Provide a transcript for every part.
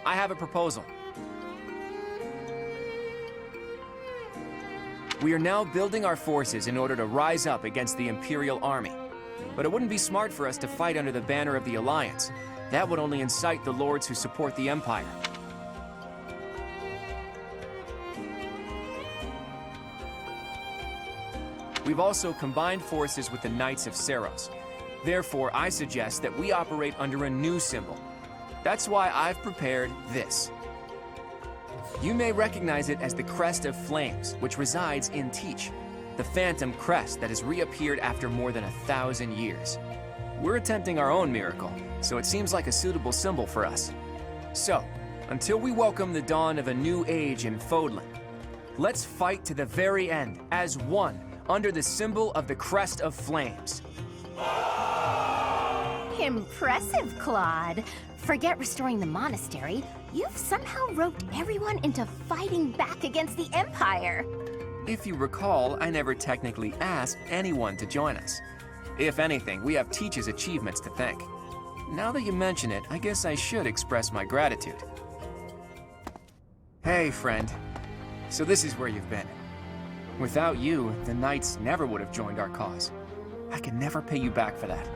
I have a proposal. We are now building our forces in order to rise up against the Imperial Army. But it wouldn't be smart for us to fight under the banner of the Alliance. That would only incite the lords who support the Empire. We've also combined forces with the Knights of Seros. Therefore, I suggest that we operate under a new symbol. That's why I've prepared this. You may recognize it as the Crest of Flames, which resides in Teach, the phantom crest that has reappeared after more than 1,000 years. We're attempting our own miracle, so it seems like a suitable symbol for us. So, until we welcome the dawn of a new age in Fodlan, let's fight to the very end as one under the symbol of the Crest of Flames. Impressive, Claude. Forget restoring the monastery. You've somehow roped everyone into fighting back against the Empire. If you recall, I never technically asked anyone to join us. If anything, we have Teach's achievements to thank. Now that you mention it, I guess I should express my gratitude. Hey, friend. So this is where you've been. Without you, the Knights never would have joined our cause. I can never pay you back for that.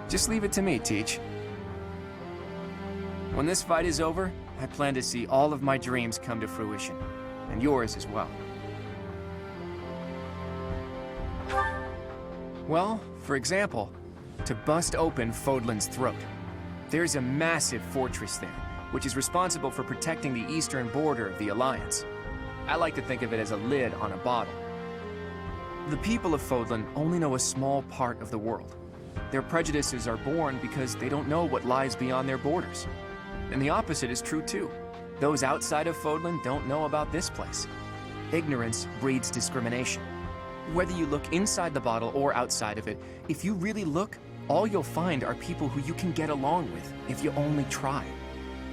Just leave it to me, Teach. When this fight is over, I plan to see all of my dreams come to fruition, and yours as well. Well, for example, to bust open Fodlan's throat. There's a massive fortress there, which is responsible for protecting the eastern border of the Alliance. I like to think of it as a lid on a bottle. The people of Fodlan only know a small part of the world. Their prejudices are born because they don't know what lies beyond their borders. And the opposite is true too. Those outside of Fodlan don't know about this place. Ignorance breeds discrimination. Whether you look inside the bottle or outside of it, if you really look, all you'll find are people who you can get along with if you only try.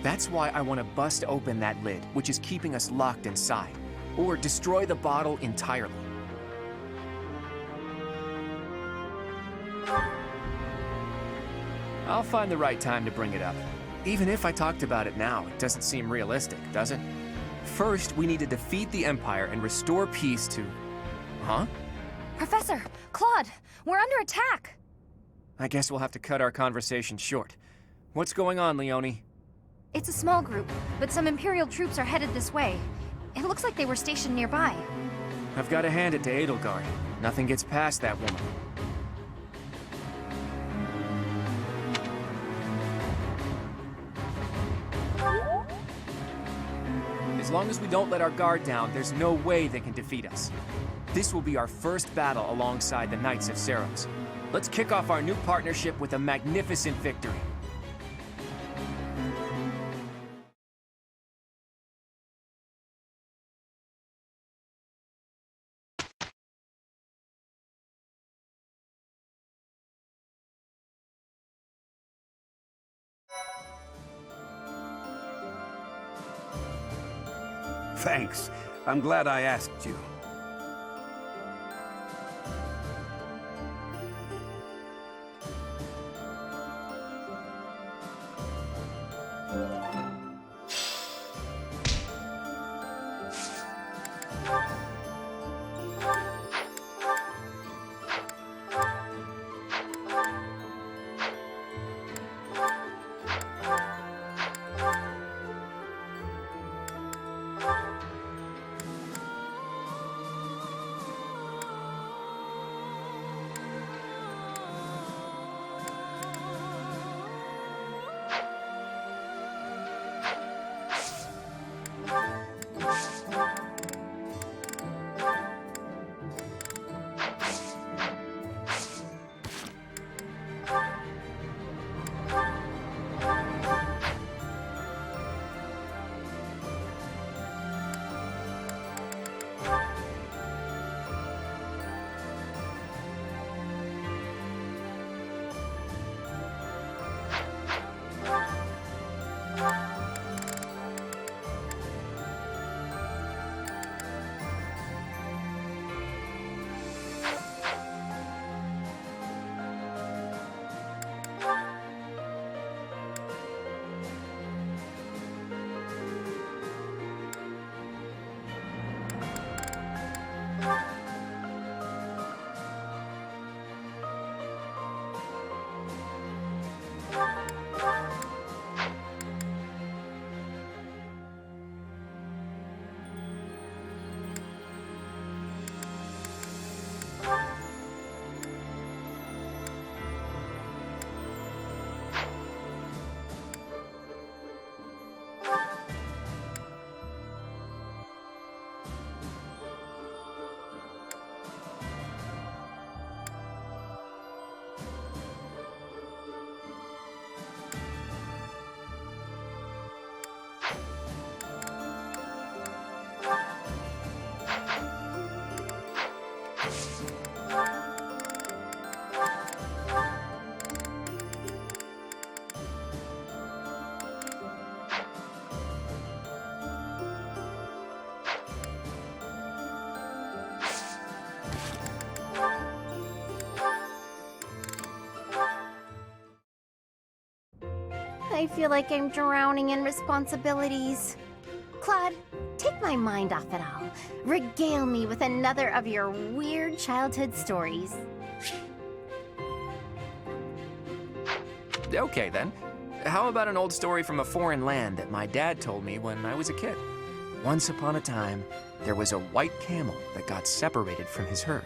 That's why I want to bust open that lid, which is keeping us locked inside, or destroy the bottle entirely. I'll find the right time to bring it up. Even if I talked about it now, it doesn't seem realistic, does it? First, we need to defeat the Empire and restore peace to... Huh? Professor, Claude, we're under attack. I guess we'll have to cut our conversation short. What's going on, Leone? It's a small group, but some Imperial troops are headed this way. It looks like they were stationed nearby. I've got to hand it to Edelgard. Nothing gets past that woman. As long as we don't let our guard down, there's no way they can defeat us. This will be our first battle alongside the Knights of Seros. Let's kick off our new partnership with a magnificent victory. Thanks. I'm glad I asked you. I feel like I'm drowning in responsibilities. Claude, take my mind off it all. Regale me with another of your weird childhood stories. Okay, then. How about an old story from a foreign land that my dad told me when I was a kid? Once upon a time, there was a white camel that got separated from his herd.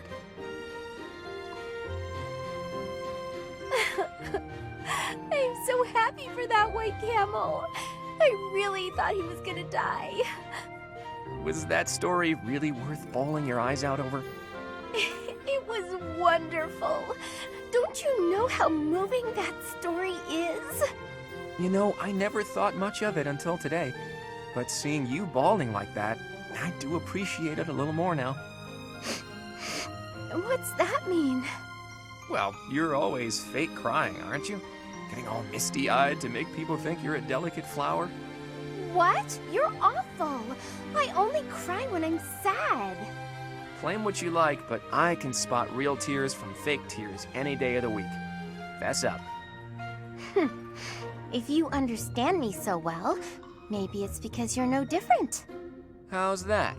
I'm so happy for that white camel. I really thought he was gonna die. Was that story really worth bawling your eyes out over? It was wonderful. Don't you know how moving that story is? You know, I never thought much of it until today. But seeing you bawling like that, I do appreciate it a little more now. What's that mean? Well, you're always fake crying, aren't you? Getting all misty-eyed to make people think you're a delicate flower? What? You're awful. I only cry when I'm sad. Claim what you like, but I can spot real tears from fake tears any day of the week. Fess up. If you understand me so well, maybe it's because you're no different. How's that?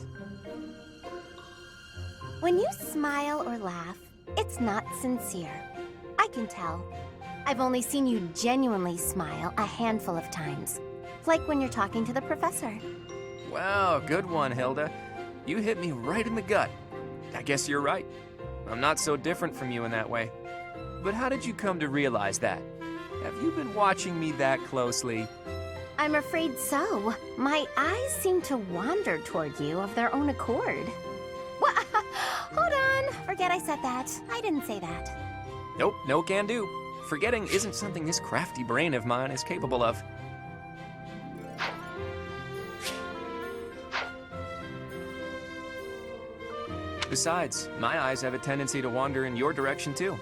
When you smile or laugh, it's not sincere. I can tell. I've only seen you genuinely smile a handful of times. Like when you're talking to the professor. Wow, good one, Hilda. You hit me right in the gut. I guess you're right. I'm not so different from you in that way. But how did you come to realize that? Have you been watching me that closely? I'm afraid so. My eyes seem to wander toward you of their own accord. What? Hold on. Forget I said that. I didn't say that. Nope, no can do. Forgetting isn't something this crafty brain of mine is capable of. Besides, my eyes have a tendency to wander in your direction too.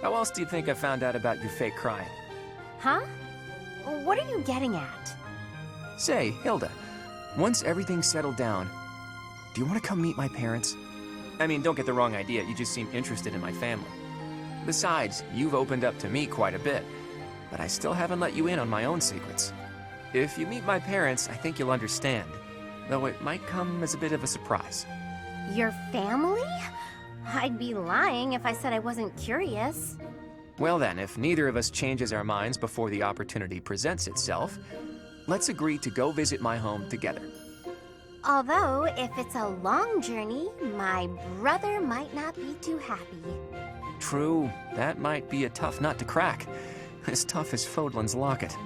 How else do you think I found out about your fake crying? Huh? What are you getting at? Say, Hilda, once everything's settled down, do you want to come meet my parents? I mean, don't get the wrong idea, you just seem interested in my family. Besides, you've opened up to me quite a bit, but I still haven't let you in on my own secrets. If you meet my parents, I think you'll understand, though it might come as a bit of a surprise. Your family? I'd be lying if I said I wasn't curious. Well then, if neither of us changes our minds before the opportunity presents itself, let's agree to go visit my home together. Although, if it's a long journey, my brother might not be too happy. True, that might be a tough nut to crack. As tough as Fodlan's locket.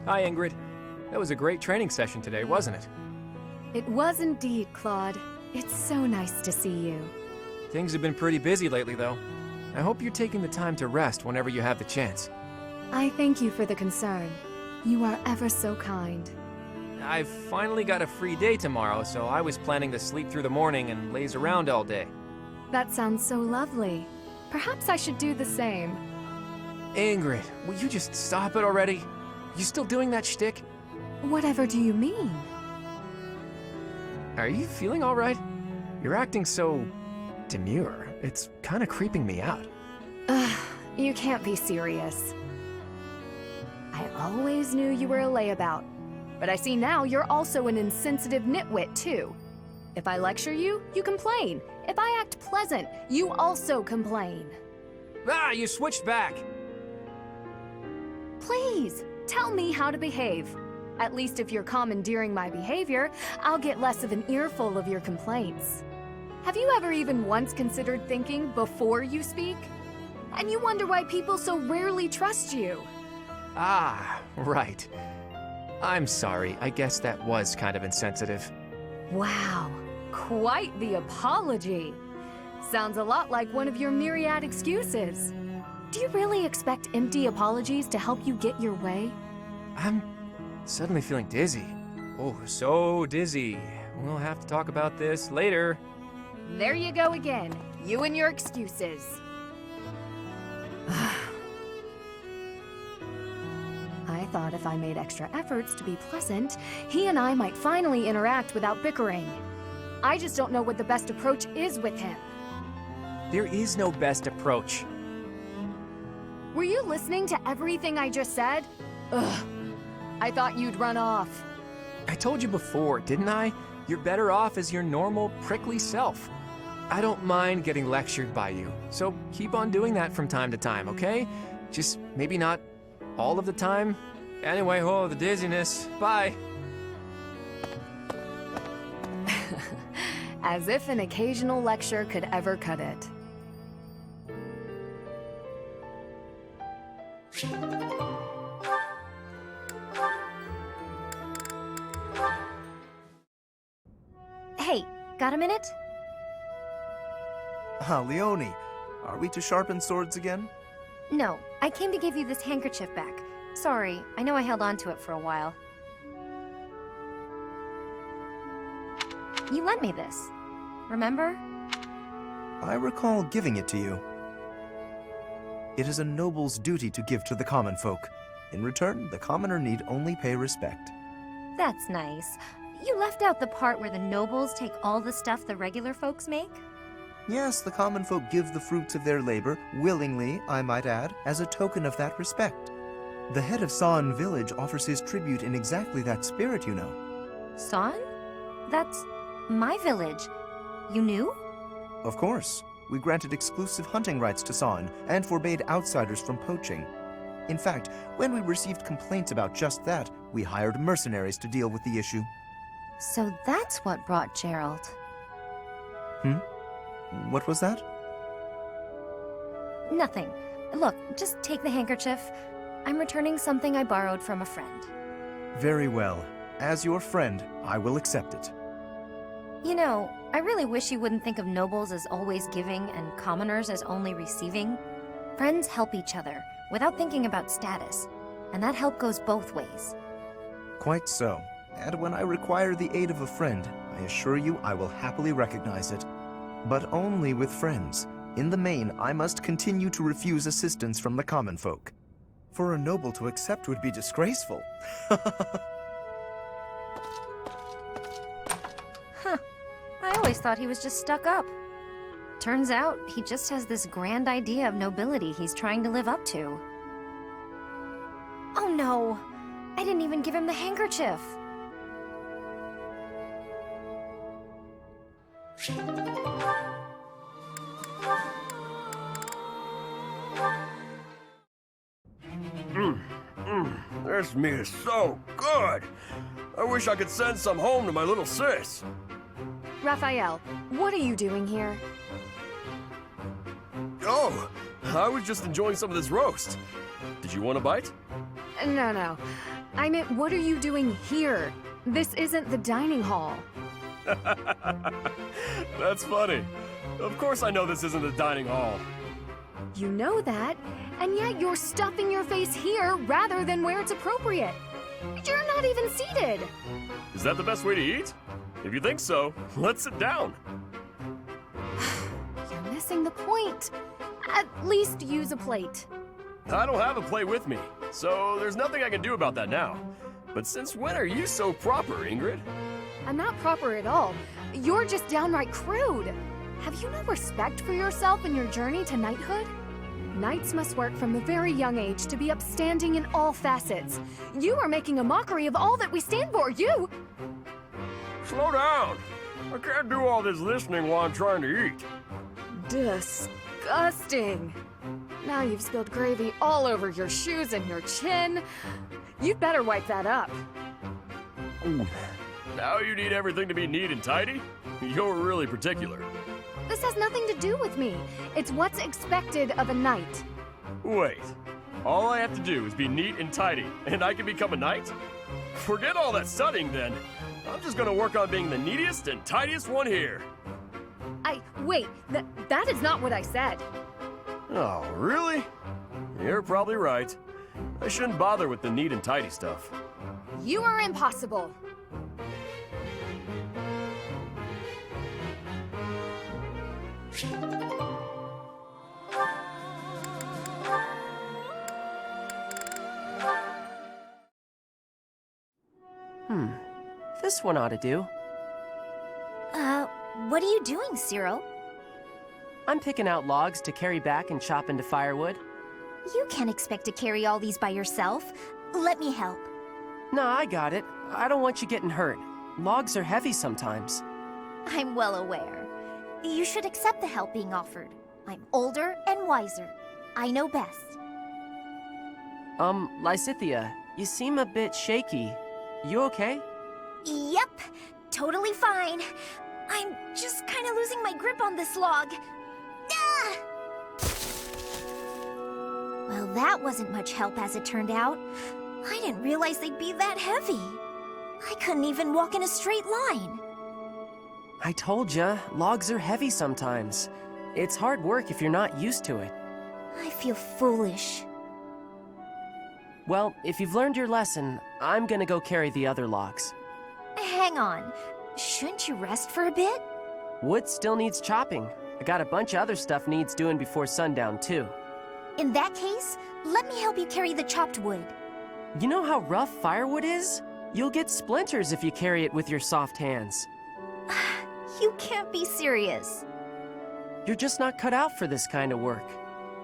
Hi, Ingrid. That was a great training session today, wasn't it? It was indeed, Claude. It's so nice to see you. Things have been pretty busy lately, though. I hope you're taking the time to rest whenever you have the chance. I thank you for the concern. You are ever so kind. I've finally got a free day tomorrow, so I was planning to sleep through the morning and laze around all day. That sounds so lovely. Perhaps I should do the same. Ingrid, will you just stop it already? You still doing that shtick? Whatever do you mean? Are you feeling all right? You're acting so demure. It's kind of creeping me out. Ugh, you can't be serious. I always knew you were a layabout, but I see now you're also an insensitive nitwit, too. If I lecture you, you complain. If I act pleasant, you also complain. Ah, you switched back! Please, tell me how to behave. At least if you're commandeering my behavior, I'll get less of an earful of your complaints. Have you ever even once considered thinking before you speak? And you wonder why people so rarely trust you. Ah, right. I'm sorry, I guess that was kind of insensitive. Wow, quite the apology. Sounds a lot like one of your myriad excuses. Do you really expect empty apologies to help you get your way? I'm suddenly feeling dizzy. Oh, so dizzy. We'll have to talk about this later. There you go again, you and your excuses. I thought if I made extra efforts to be pleasant, he and I might finally interact without bickering. I just don't know what the best approach is with him. There is no best approach. Were you listening to everything I just said? Ugh. I thought you'd run off. I told you before, didn't I? You're better off as your normal, prickly self. I don't mind getting lectured by you, so keep on doing that from time to time, okay? Just maybe not all of the time. Anyway, oh, the dizziness. Bye. As if an occasional lecture could ever cut it. Hey, got a minute? Ah, Leone, are we to sharpen swords again? No, I came to give you this handkerchief back. Sorry, I know I held on to it for a while. You lent me this. Remember? I recall giving it to you. It is a noble's duty to give to the common folk. In return, the commoner need only pay respect. That's nice. You left out the part where the nobles take all the stuff the regular folks make? Yes, the common folk give the fruits of their labor, willingly, I might add, as a token of that respect. The head of San village offers his tribute in exactly that spirit, you know. San? That's my village. You knew? Of course. We granted exclusive hunting rights to San and forbade outsiders from poaching. In fact, when we received complaints about just that, we hired mercenaries to deal with the issue. So that's what brought Gerald. What was that? Nothing. Look, just take the handkerchief. I'm returning something I borrowed from a friend. Very well. As your friend, I will accept it. You know, I really wish you wouldn't think of nobles as always giving and commoners as only receiving. Friends help each other, without thinking about status. And that help goes both ways. Quite so. And when I require the aid of a friend, I assure you I will happily recognize it. But only with friends. In the main, I must continue to refuse assistance from the common folk. For a noble to accept would be disgraceful. Huh. I always thought he was just stuck up. Turns out, he just has this grand idea of nobility he's trying to live up to. Oh no! I didn't even give him the handkerchief! This meat is so good. I wish I could send some home to my little sis. Raphael, what are you doing here? Oh, I was just enjoying some of this roast. Did you want a bite? No. I meant, what are you doing here? This isn't the dining hall. That's funny. Of course I know this isn't the dining hall. You know that, and yet you're stuffing your face here rather than where it's appropriate. You're not even seated. Is that the best way to eat? If you think so, let's sit down. You're missing the point. At least use a plate. I don't have a plate with me, so there's nothing I can do about that now. But since when are you so proper, Ingrid? I'm not proper at all. You're just downright crude. Have you no respect for yourself in your journey to knighthood? Knights must work from a very young age to be upstanding in all facets. You are making a mockery of all that we stand for. You! Slow down. I can't do all this listening while I'm trying to eat. Disgusting. Now you've spilled gravy all over your shoes and your chin. You'd better wipe that up. Now you need everything to be neat and tidy? You're really particular. This has nothing to do with me. It's what's expected of a knight. Wait. All I have to do is be neat and tidy, and I can become a knight? Forget all that studying then. I'm just gonna work on being the neatest and tidiest one here. Wait, that is not what I said. Oh, really? You're probably right. I shouldn't bother with the neat and tidy stuff. You are impossible. This one ought to do. What are you doing, Cyril? I'm picking out logs to carry back and chop into firewood. You can't expect to carry all these by yourself. Let me help. Nah, I got it. I don't want you getting hurt. Logs are heavy sometimes. I'm well aware. You should accept the help being offered. I'm older and wiser. I know best. Lysithea, you seem a bit shaky. You okay? Yep, totally fine. I'm just kind of losing my grip on this log. Ah! Well, that wasn't much help as it turned out. I didn't realize they'd be that heavy. I couldn't even walk in a straight line. I told ya, logs are heavy sometimes. It's hard work if you're not used to it. I feel foolish. Well, if you've learned your lesson, I'm gonna go carry the other logs. Hang on. Shouldn't you rest for a bit? Wood still needs chopping. I got a bunch of other stuff needs doing before sundown, too. In that case, let me help you carry the chopped wood. You know how rough firewood is? You'll get splinters if you carry it with your soft hands. You can't be serious. You're just not cut out for this kind of work.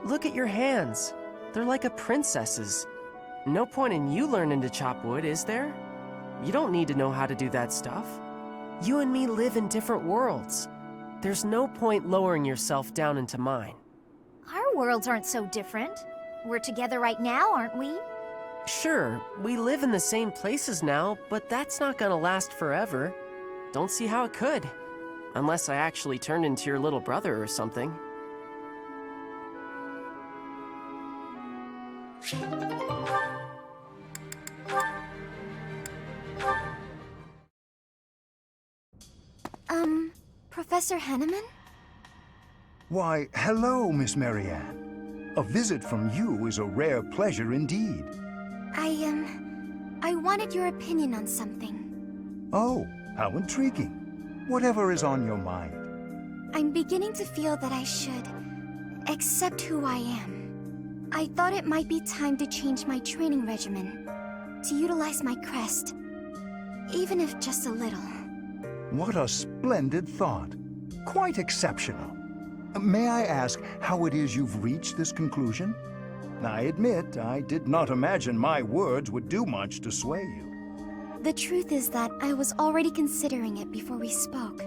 Look at your hands. They're like a princess's. No point in you learning to chop wood, is there? You don't need to know how to do that stuff. You and me live in different worlds. There's no point lowering yourself down into mine. Our worlds aren't so different. We're together right now, aren't we? Sure, we live in the same places now, but that's not gonna last forever. Don't see how it could. Unless I actually turned into your little brother or something. Professor Henneman? Why, hello, Miss Marianne. A visit from you is a rare pleasure indeed. I wanted your opinion on something. Oh, how intriguing. Whatever is on your mind. I'm beginning to feel that I should accept who I am. I thought it might be time to change my training regimen, to utilize my crest, even if just a little. What a splendid thought. Quite exceptional. May I ask how it is you've reached this conclusion? I admit, I did not imagine my words would do much to sway you. The truth is that I was already considering it before we spoke.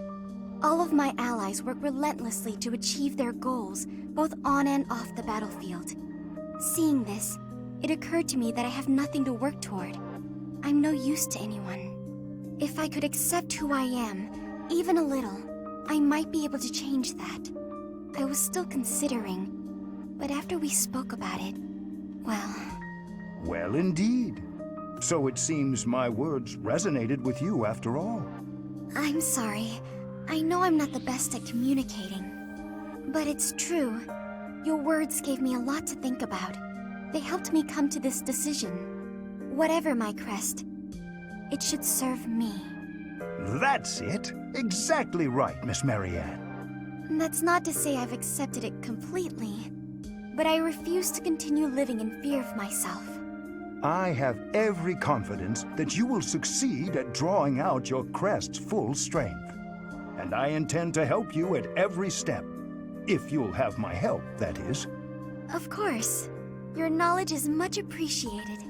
All of my allies work relentlessly to achieve their goals, both on and off the battlefield. Seeing this, it occurred to me that I have nothing to work toward. I'm no use to anyone. If I could accept who I am, even a little, I might be able to change that. I was still considering, but after we spoke about it, well... Well, indeed. So it seems my words resonated with you after all. I'm sorry. I know I'm not the best at communicating. But it's true. Your words gave me a lot to think about. They helped me come to this decision. Whatever my crest, it should serve me. That's it. Exactly right, Miss Marianne. That's not to say I've accepted it completely, but I refuse to continue living in fear of myself. I have every confidence that you will succeed at drawing out your crest's full strength. And I intend to help you at every step. If you'll have my help, that is. Of course. Your knowledge is much appreciated.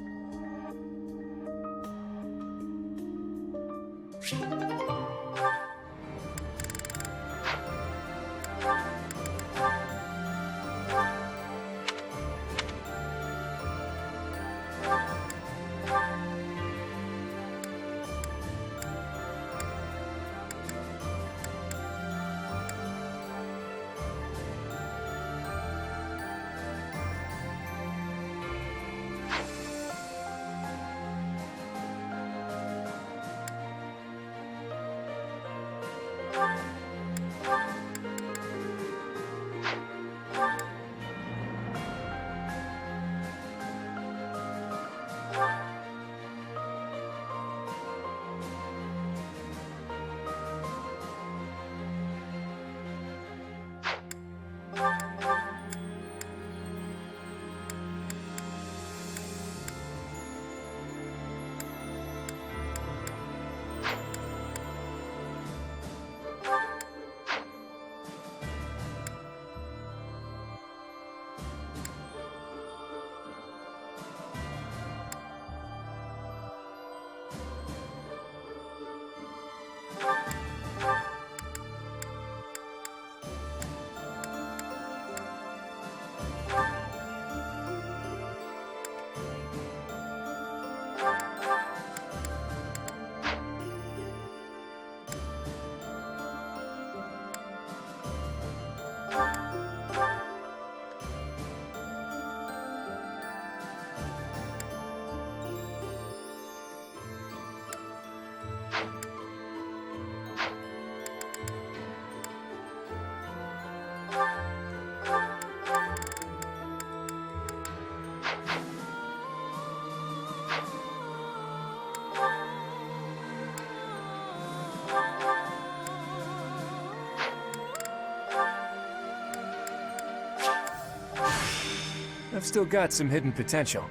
I've still got some hidden potential.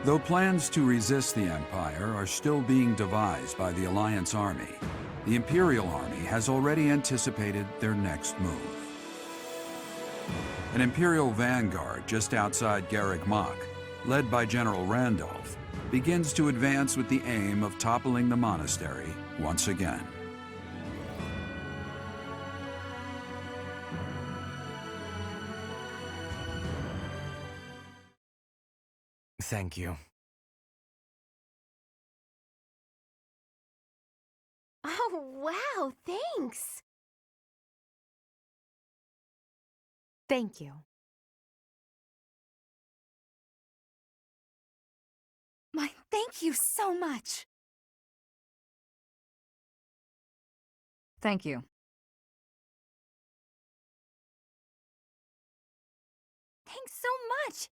Though plans to resist the Empire are still being devised by the Alliance Army, the Imperial Army has already anticipated their next move. An Imperial vanguard just outside Garrick Mach, led by General Randolph, begins to advance with the aim of toppling the monastery once again. Thank you. Oh, wow, thanks. Thank you. My, thank you so much. Thank you. Thanks so much.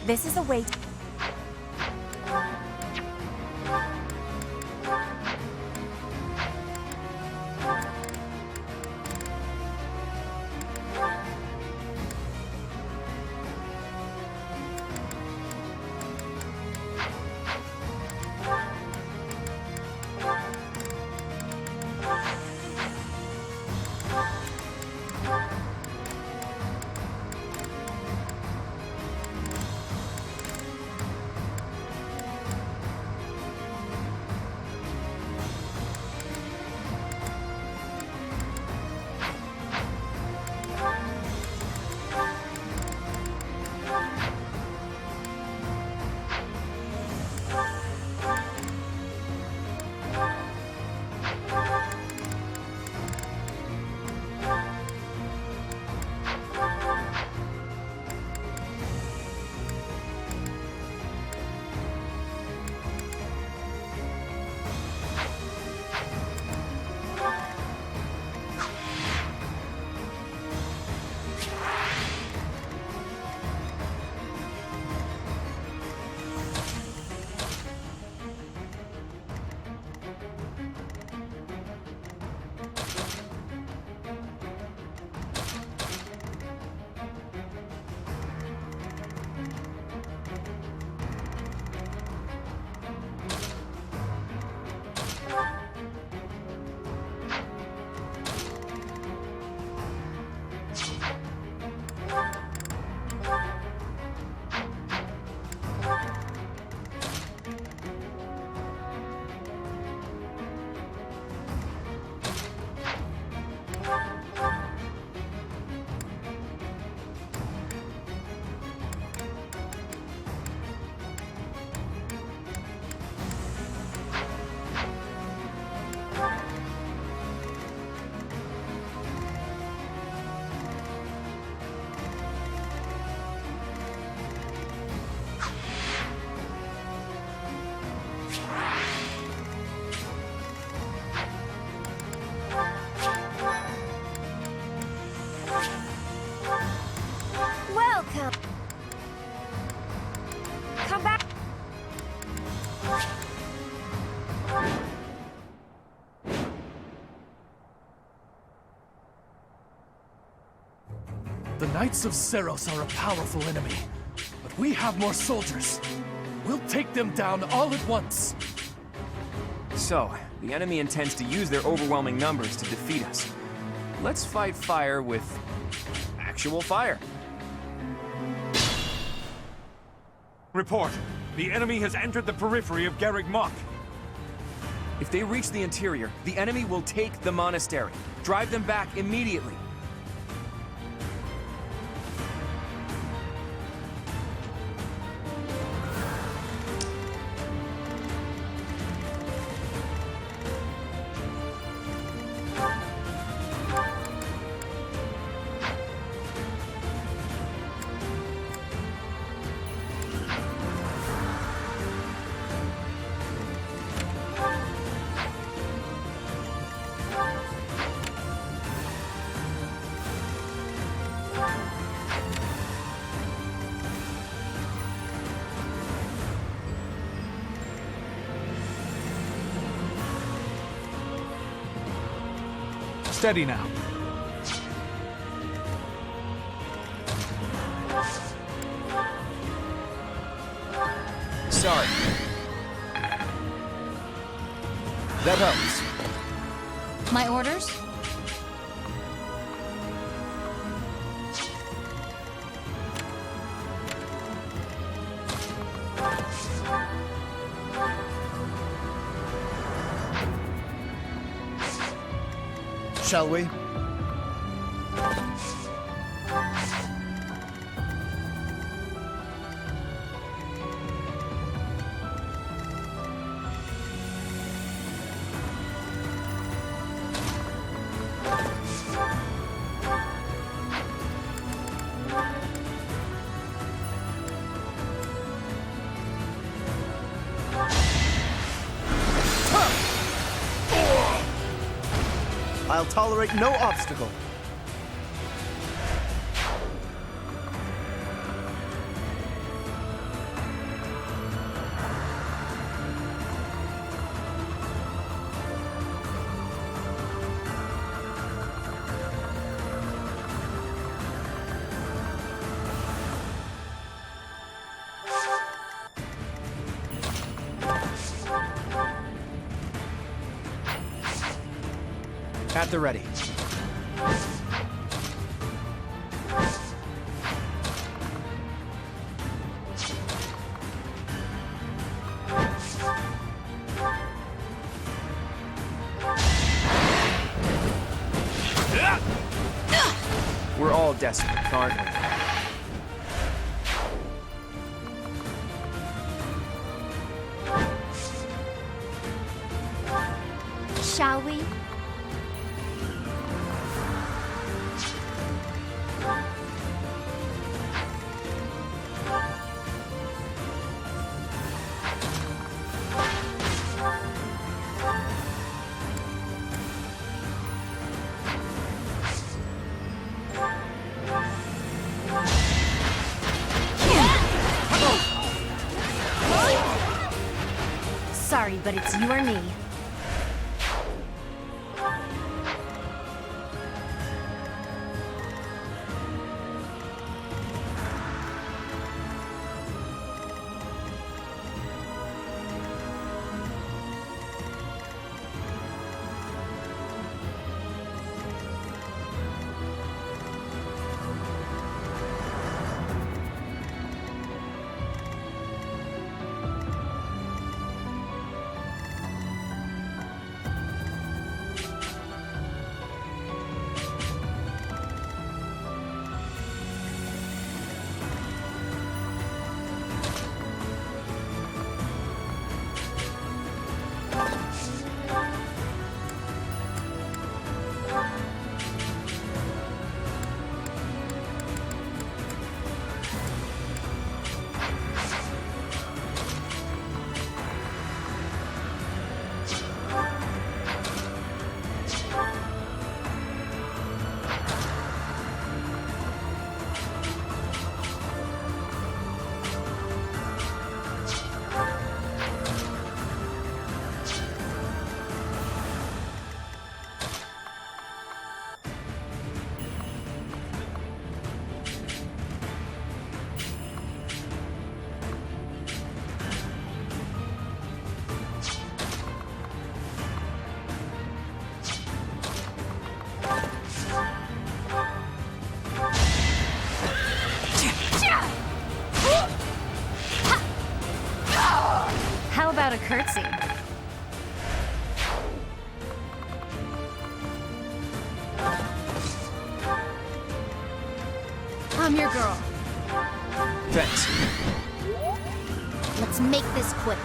This is a way The Knights of Seros are a powerful enemy, but we have more soldiers. We'll take them down all at once. So, the enemy intends to use their overwhelming numbers to defeat us. Let's fight fire with actual fire. Report. The enemy has entered the periphery of Garreg Mach. If they reach the interior, the enemy will take the monastery. Drive them back immediately. Steady now. Sorry. That helps. My orders? Shall we? I'll tolerate no obstacle. At the ready. We're all desperate, aren't we? Shall we? Sorry, but it's you or me. a curtsy. I'm your girl. Thanks. Let's make this quick.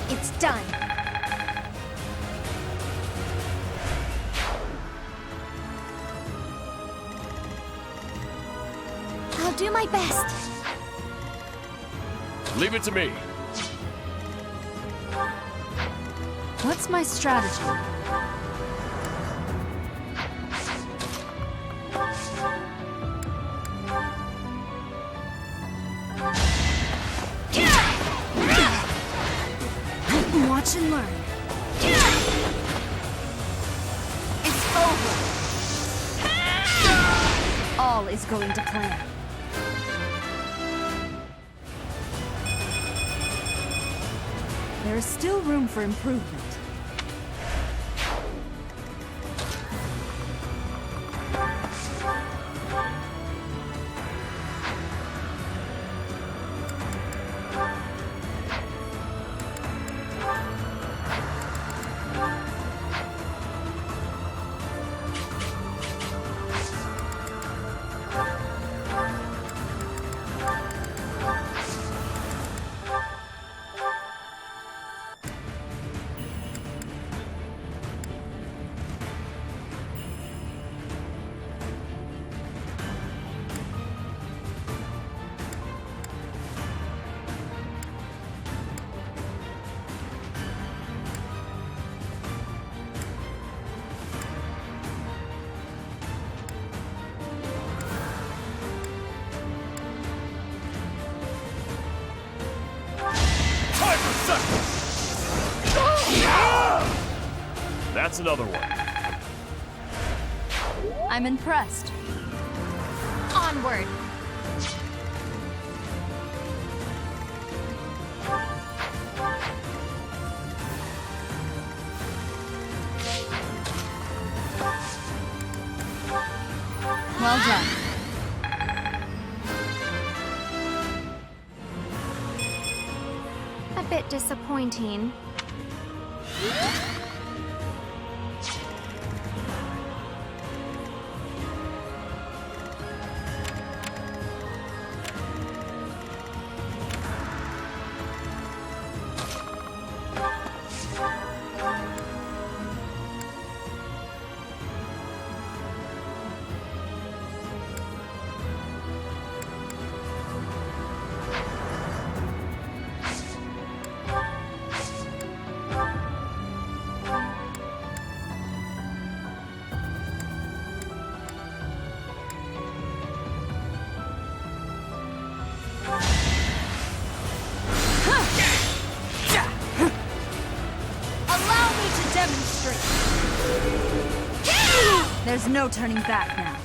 It's done. I'll do my best. Leave it to me. What's my strategy? Watch and learn. It's over. All is going to plan. There is still room for improvement. That's another one. I'm impressed. Onward. Well done. A bit disappointing. There's no turning back now.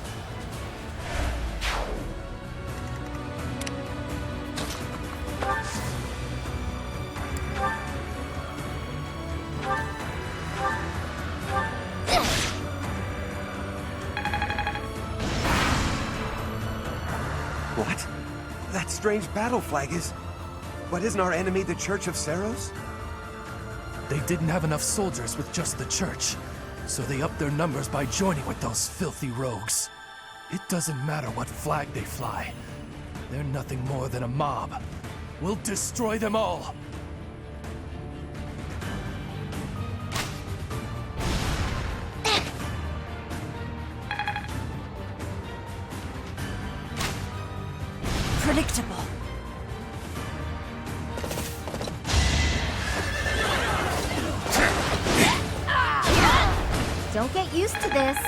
What? That strange battle flag is... But isn't our enemy the Church of Saros? They didn't have enough soldiers with just the church, so they upped their numbers by joining with those filthy rogues. It doesn't matter what flag they fly. They're nothing more than a mob. We'll destroy them all! Predictable. Don't get used to this.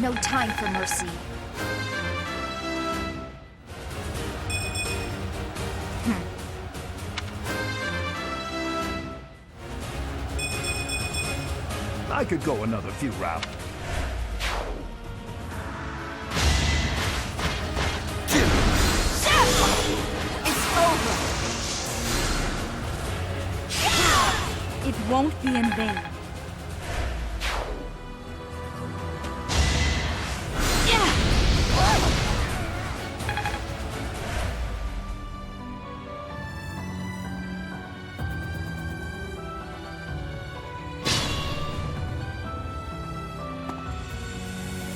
no time for mercy. I could go another few rounds. It's over. It won't be in vain.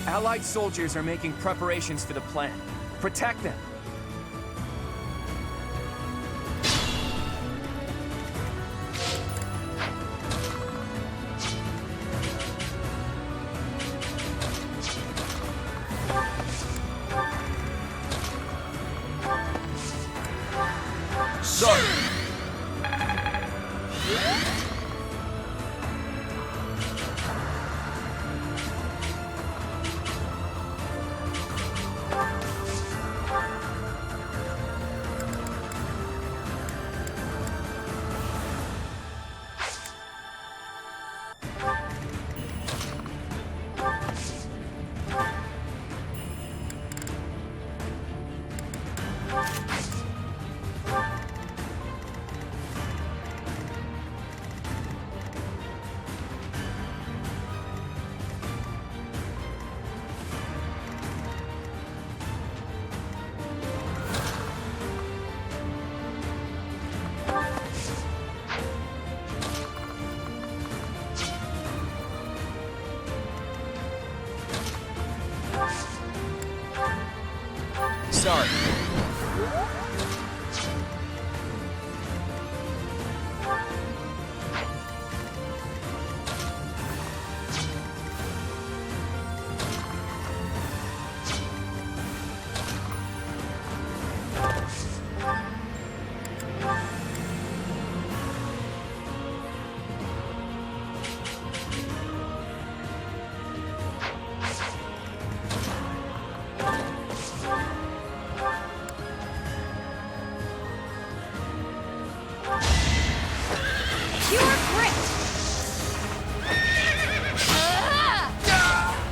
Allied soldiers are making preparations for the plan. Protect them. Sorry. Sorry.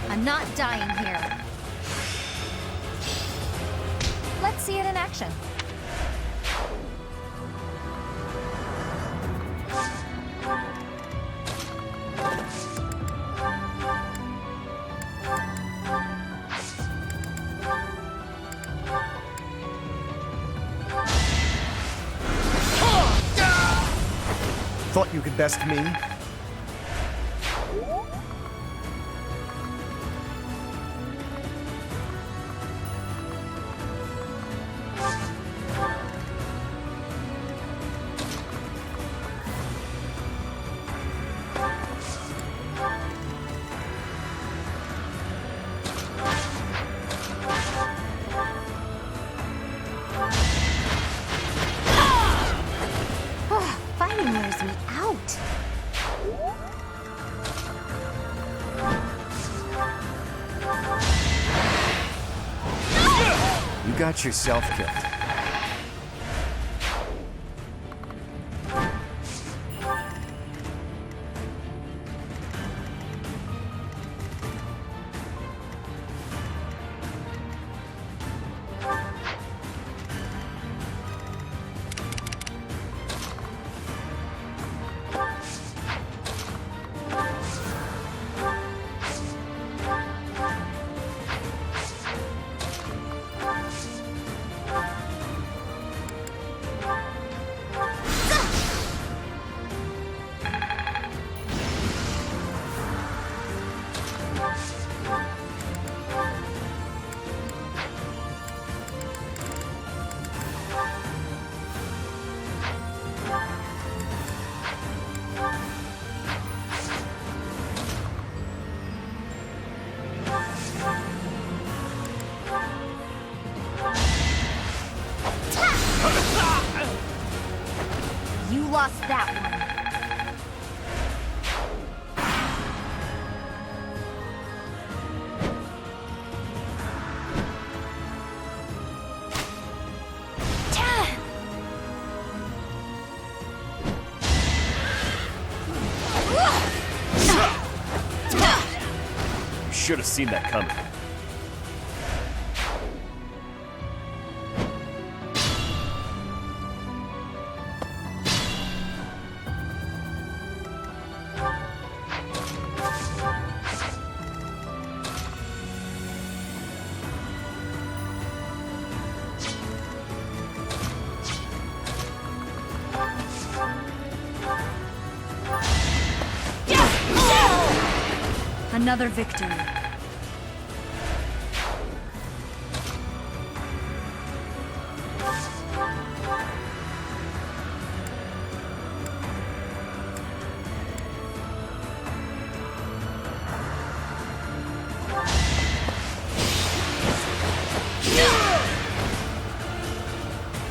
I'm not dying here. Let's see it in action. Thought you could best me? Fighting wears me out. You got yourself killed. You lost that one. should have seen that coming. Another victory.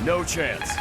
No chance.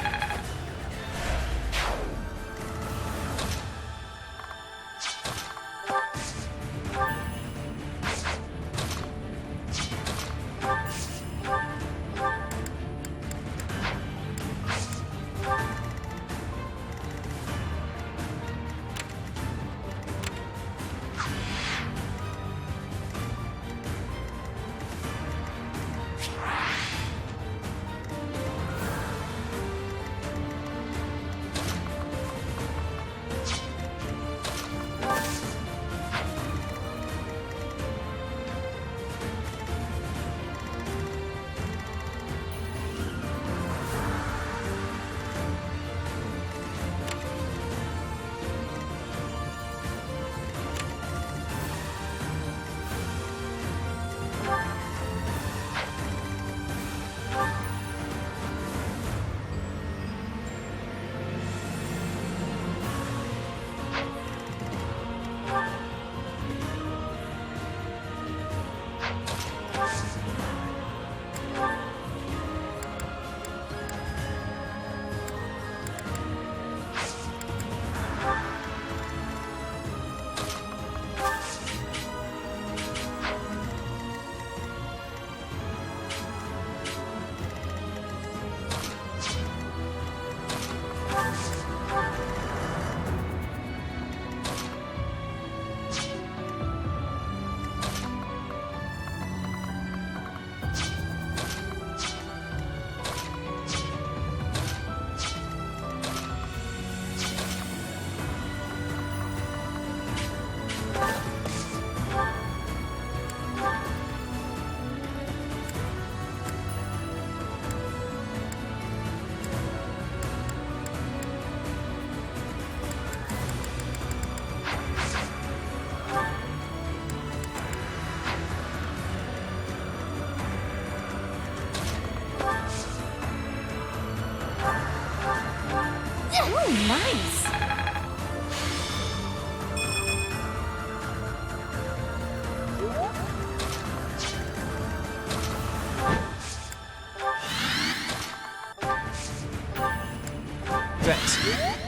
Nice! Thanks.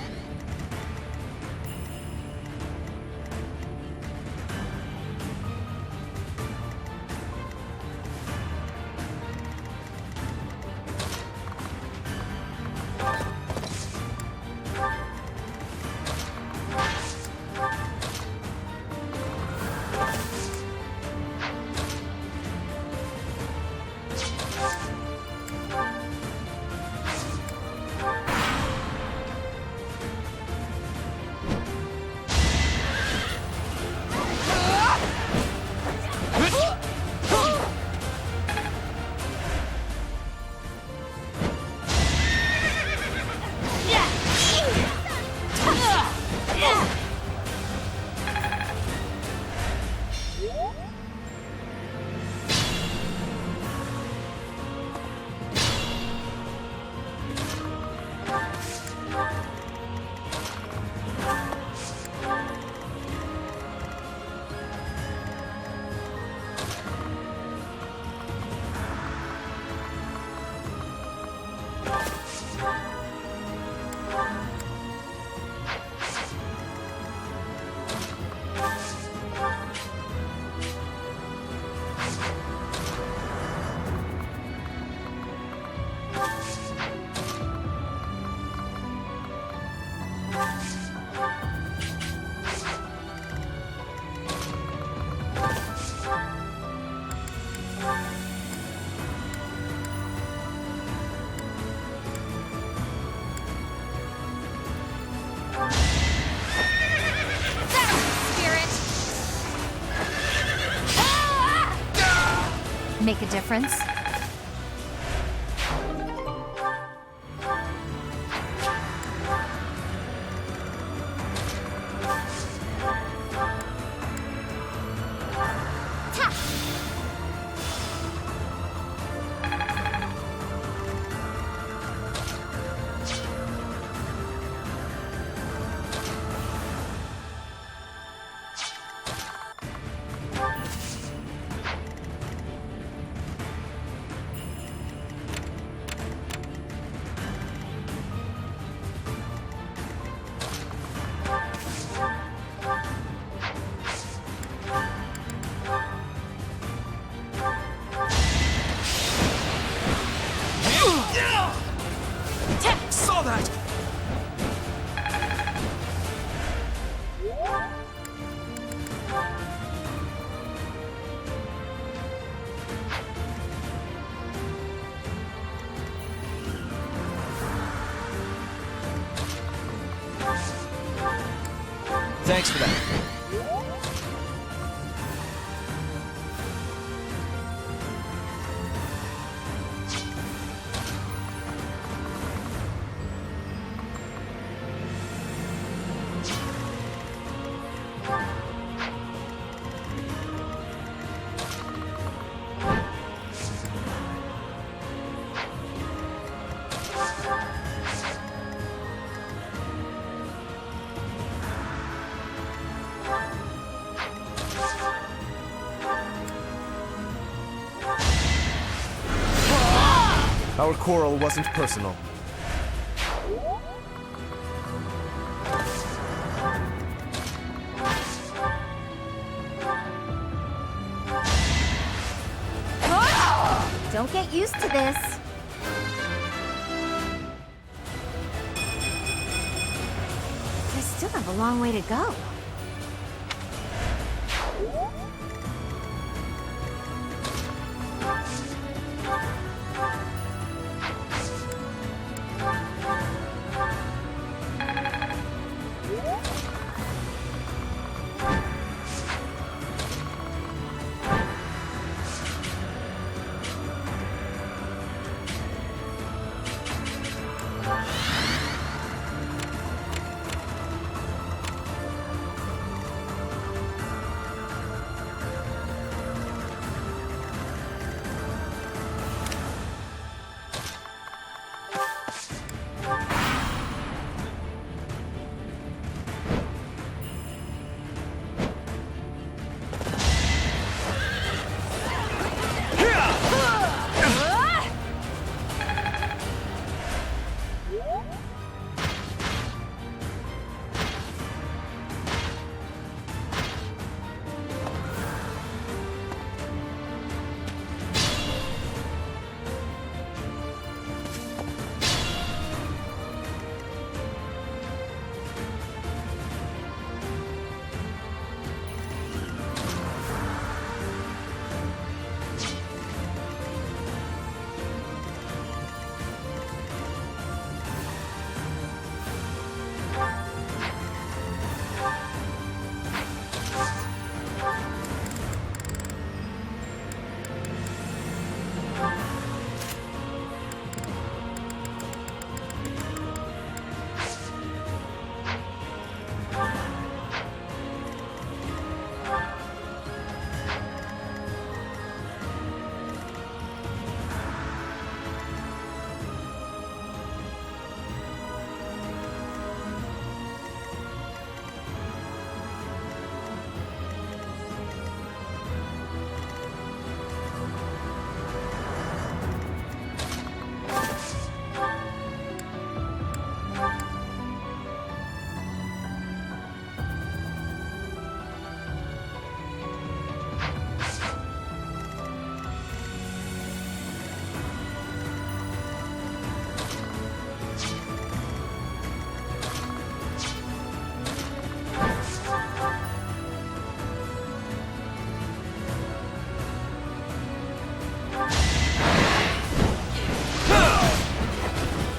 a difference? Saw that! Thanks for that. Our quarrel wasn't personal. Don't get used to this. I still have a long way to go.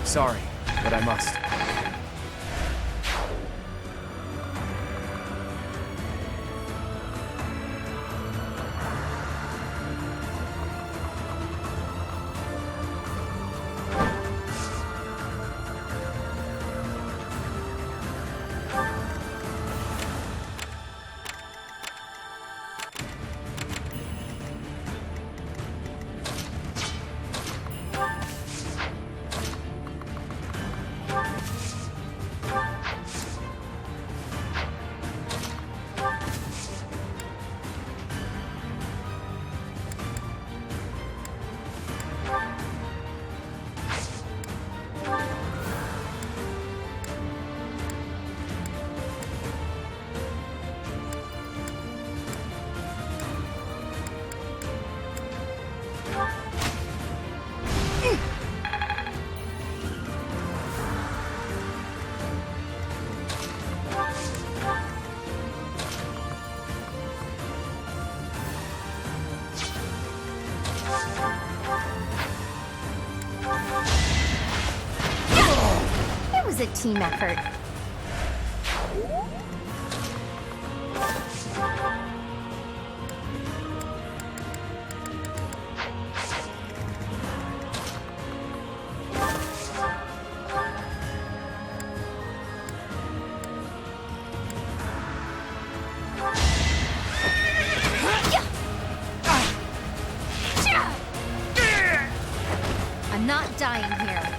Sorry, but I must. is a team effort. I'm not dying here.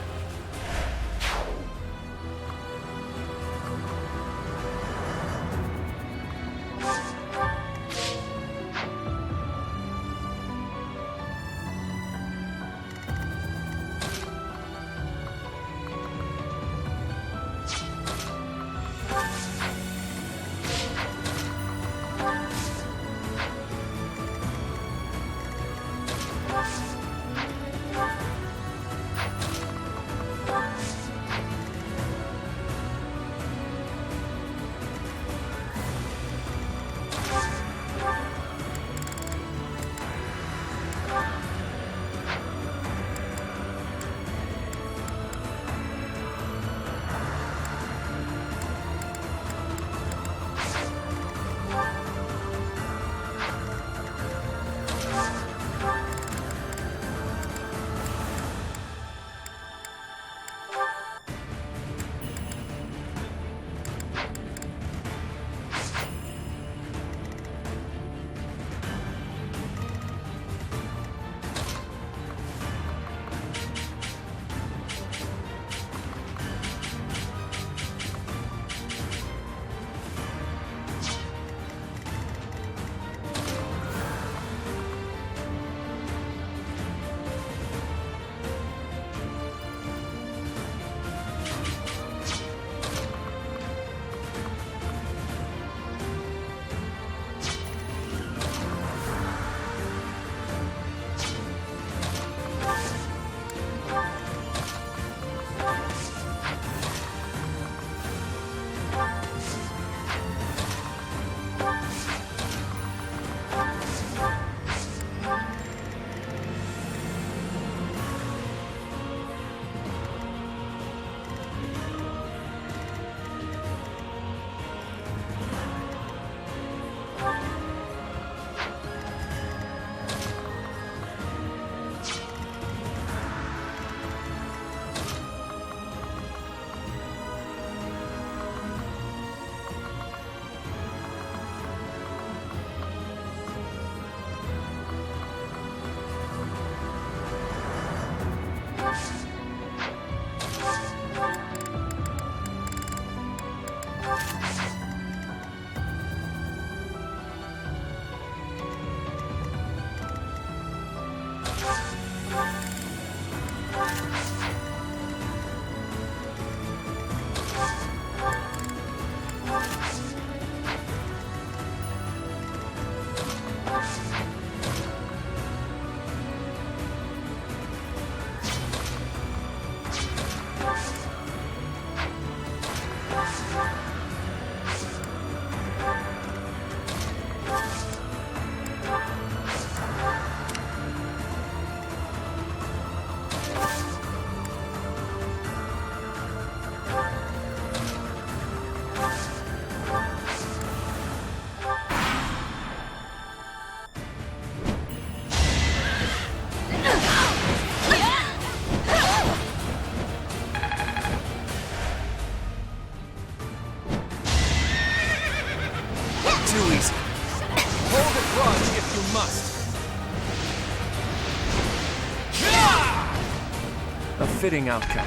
A fitting outcome.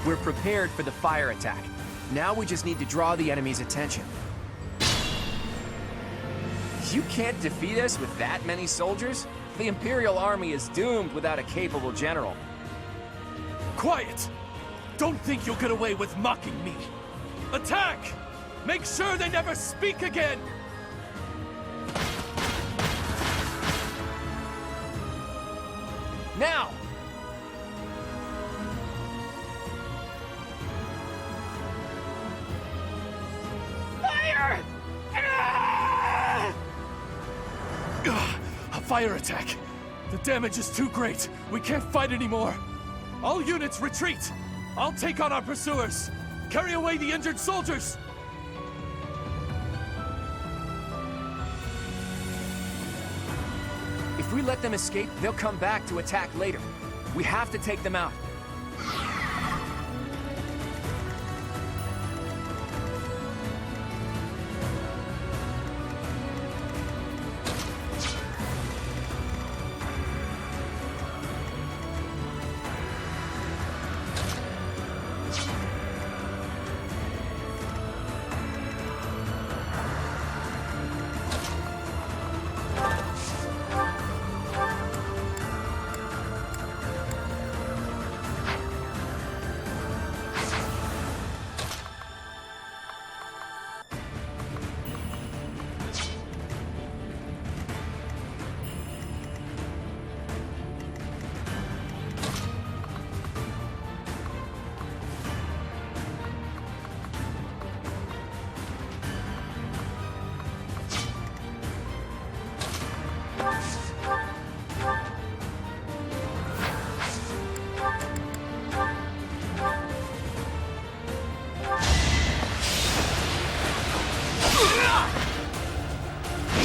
We're prepared for the fire attack. Now we just need to draw the enemy's attention. You can't defeat us with that many soldiers? The Imperial Army is doomed without a capable general. Quiet! Don't think you'll get away with mocking me! Attack! Make sure they never speak again! Now! Fire! A fire attack! The damage is too great! We can't fight anymore! All units retreat! I'll take on our pursuers! Carry away the injured soldiers! If we let them escape, they'll come back to attack later. We have to take them out.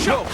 Show!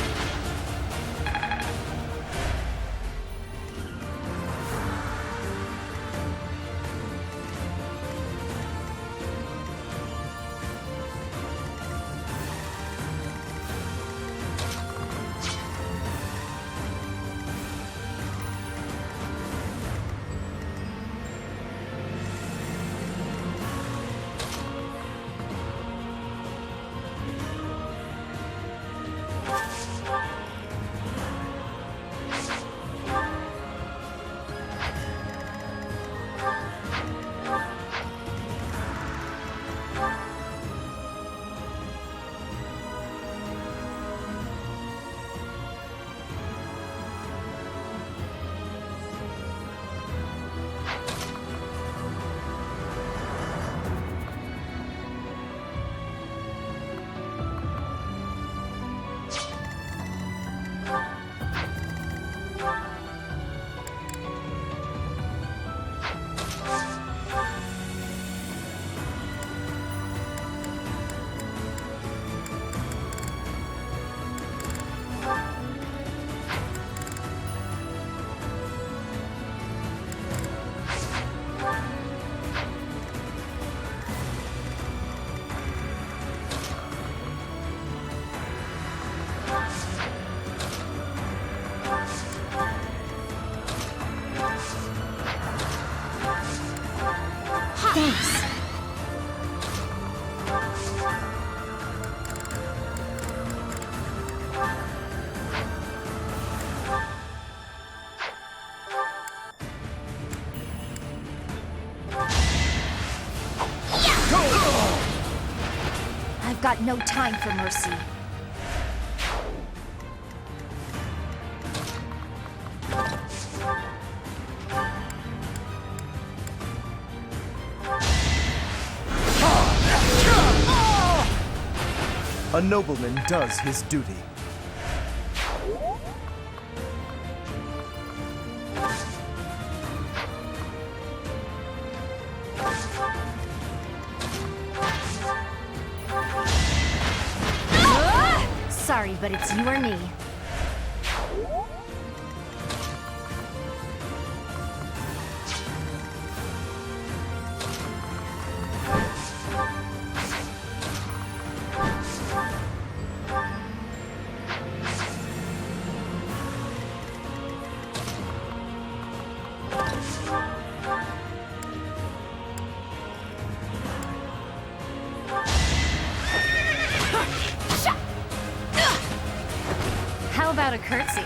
Thanks. I've got no time for mercy. A nobleman does his duty. Sorry, but it's you or me. How about a curtsy?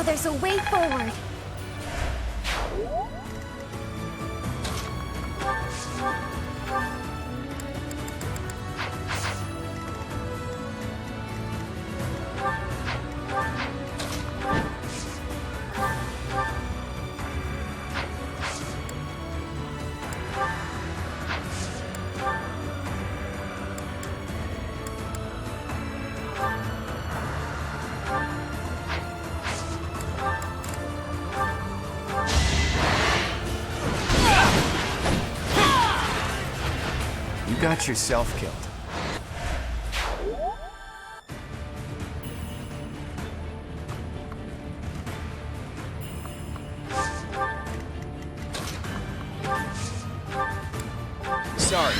there's a way forward. You got yourself killed. Sorry.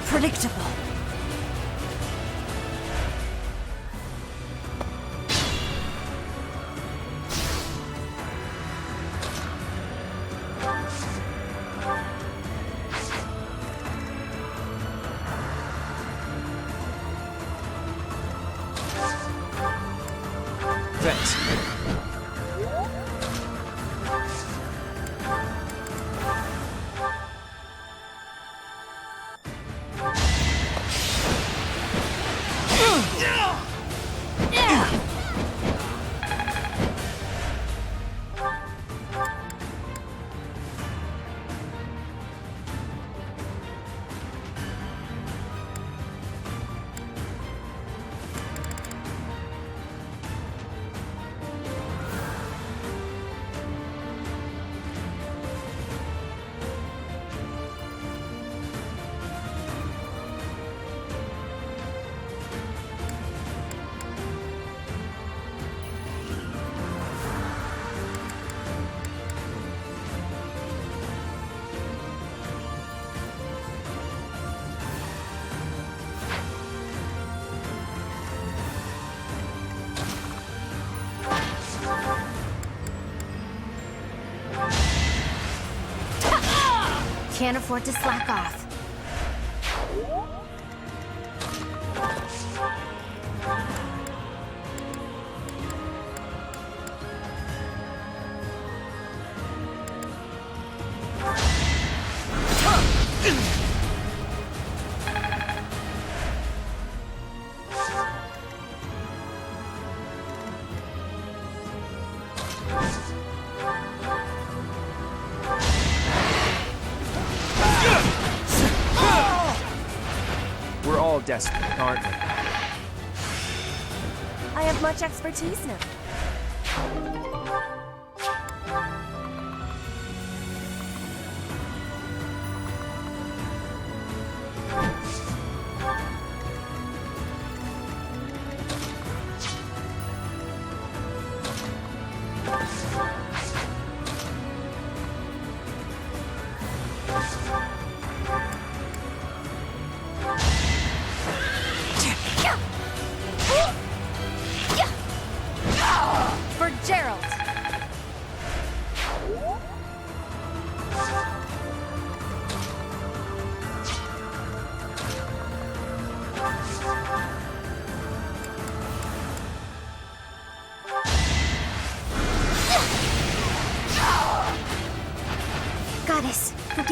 Predictable. Thanks. Can't afford to slack off. We're all desperate, aren't we? I have much expertise now.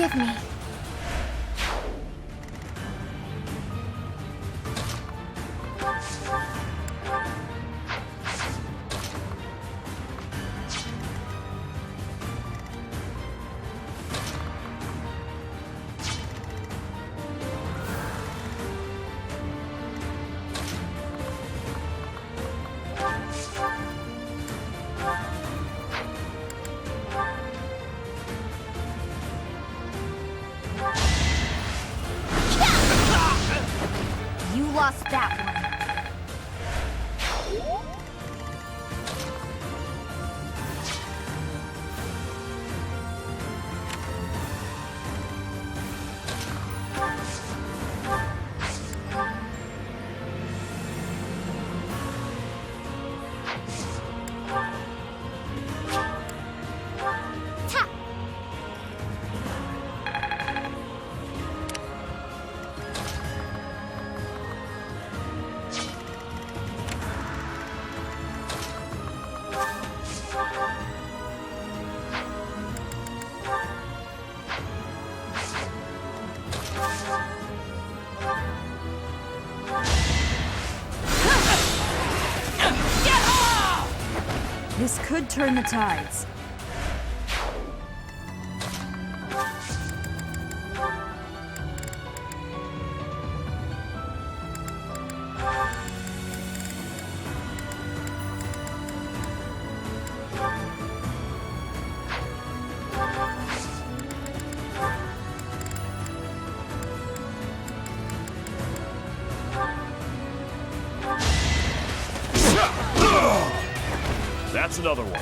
Forgive me. You lost that one. This could turn the tides. That's another one.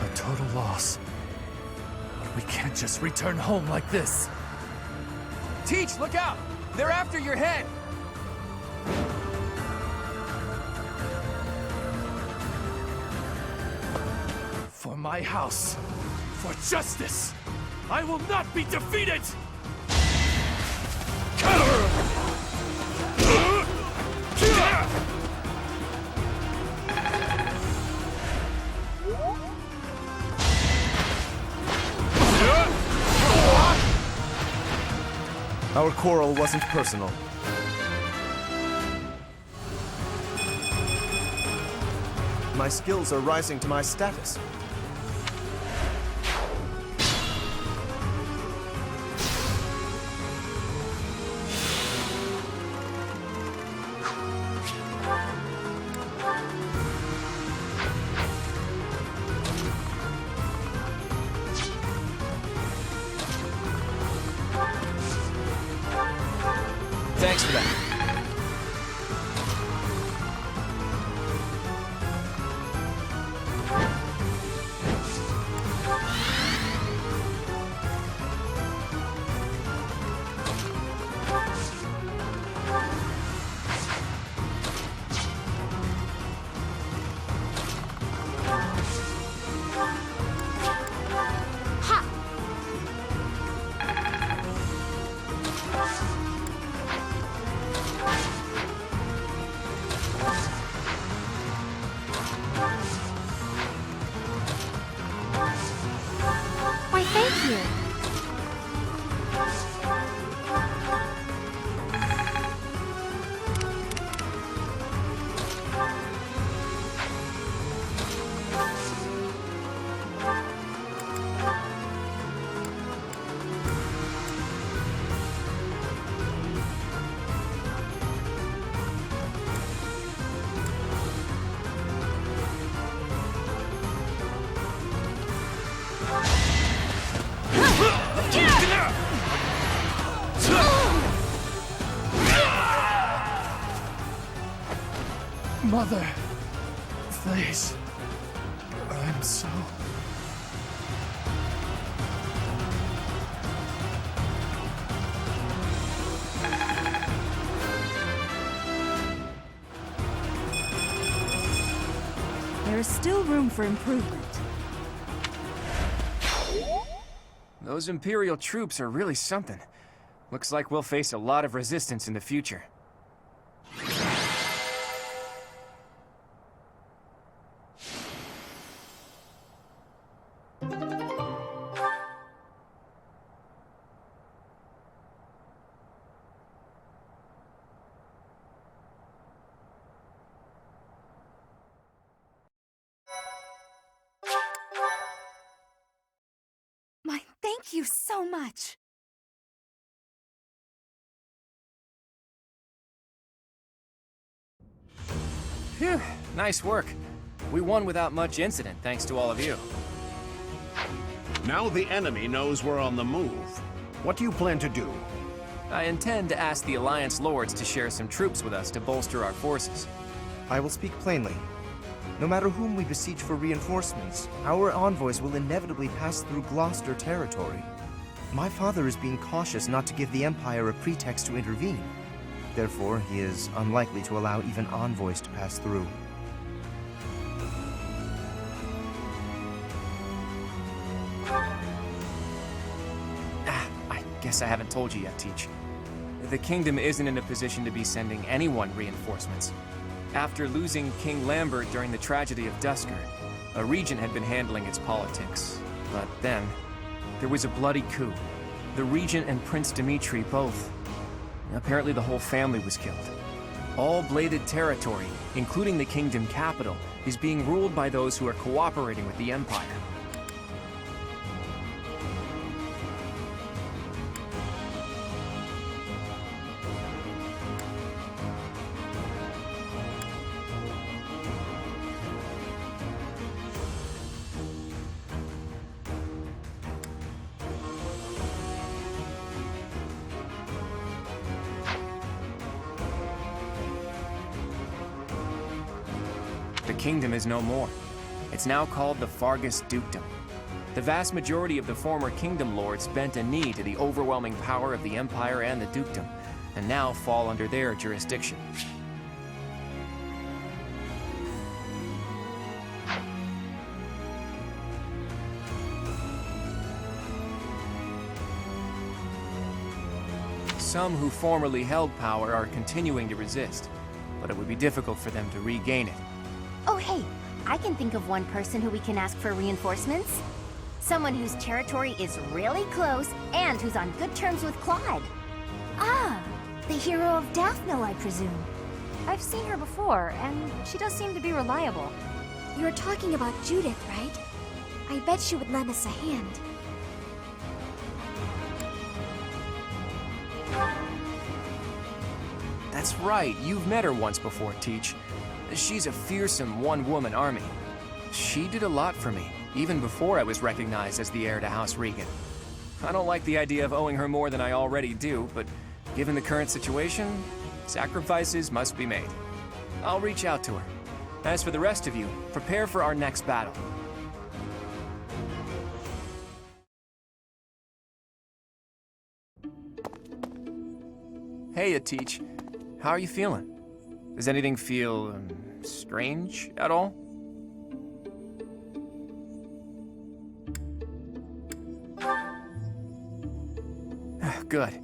A total loss. But we can't just return home like this. Teach, look out! They're after your head! For my house, for justice, I will not be defeated! Our quarrel wasn't personal. My skills are rising to my status. Thanks for that. Why, thank you. Mother, please. I'm so... There is still room for improvement. Those Imperial troops are really something. Looks like we'll face a lot of resistance in the future. Thank you so much. Phew, nice work. We won without much incident, thanks to all of you. Now the enemy knows we're on the move. What do you plan to do? I intend to ask the Alliance Lords to share some troops with us to bolster our forces. I will speak plainly. No matter whom we besiege for reinforcements, our envoys will inevitably pass through Gloucester territory. My father is being cautious not to give the Empire a pretext to intervene. Therefore, he is unlikely to allow even envoys to pass through. I guess I haven't told you yet, Teach. The kingdom isn't in a position to be sending anyone reinforcements. After losing King Lambert during the tragedy of Dusker, a regent had been handling its politics. But then, there was a bloody coup. The regent and Prince Dimitri both. Apparently the whole family was killed. All bladed territory, including the kingdom capital, is being ruled by those who are cooperating with the Empire. The kingdom is no more. It's now called the Fargus Dukedom. The vast majority of the former kingdom lords bent a knee to the overwhelming power of the Empire and the Dukedom, and now fall under their jurisdiction. Some who formerly held power are continuing to resist, but it would be difficult for them to regain it. Oh, hey, I can think of one person who we can ask for reinforcements. Someone whose territory is really close and who's on good terms with Claude. Ah, the hero of Daphnel, I presume. I've seen her before, and she does seem to be reliable. You're talking about Judith, right? I bet she would lend us a hand. That's right, you've met her once before, Teach. She's a fearsome one-woman army. She did a lot for me, even before I was recognized as the heir to House Regan. I don't like the idea of owing her more than I already do, but given the current situation, sacrifices must be made. I'll reach out to her. As for the rest of you, prepare for our next battle. Hey, Teach. How are you feeling? Does anything feel strange at all? Good.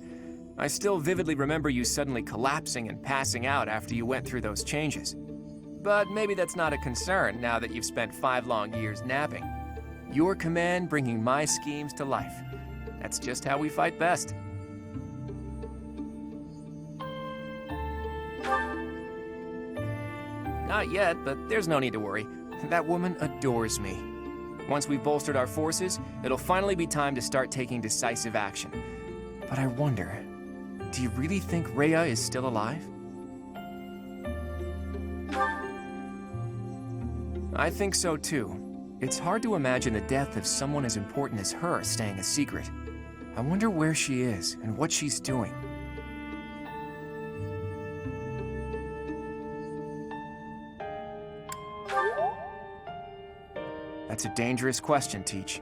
I still vividly remember you suddenly collapsing and passing out after you went through those changes. But maybe that's not a concern now that you've spent 5 long years napping. Your command bringing my schemes to life. That's just how we fight best. Not yet, but there's no need to worry. That woman adores me. Once we've bolstered our forces, it'll finally be time to start taking decisive action. But I wonder, do you really think Rhea is still alive? I think so too. It's hard to imagine the death of someone as important as her staying a secret. I wonder where she is and what she's doing. That's a dangerous question, Teach.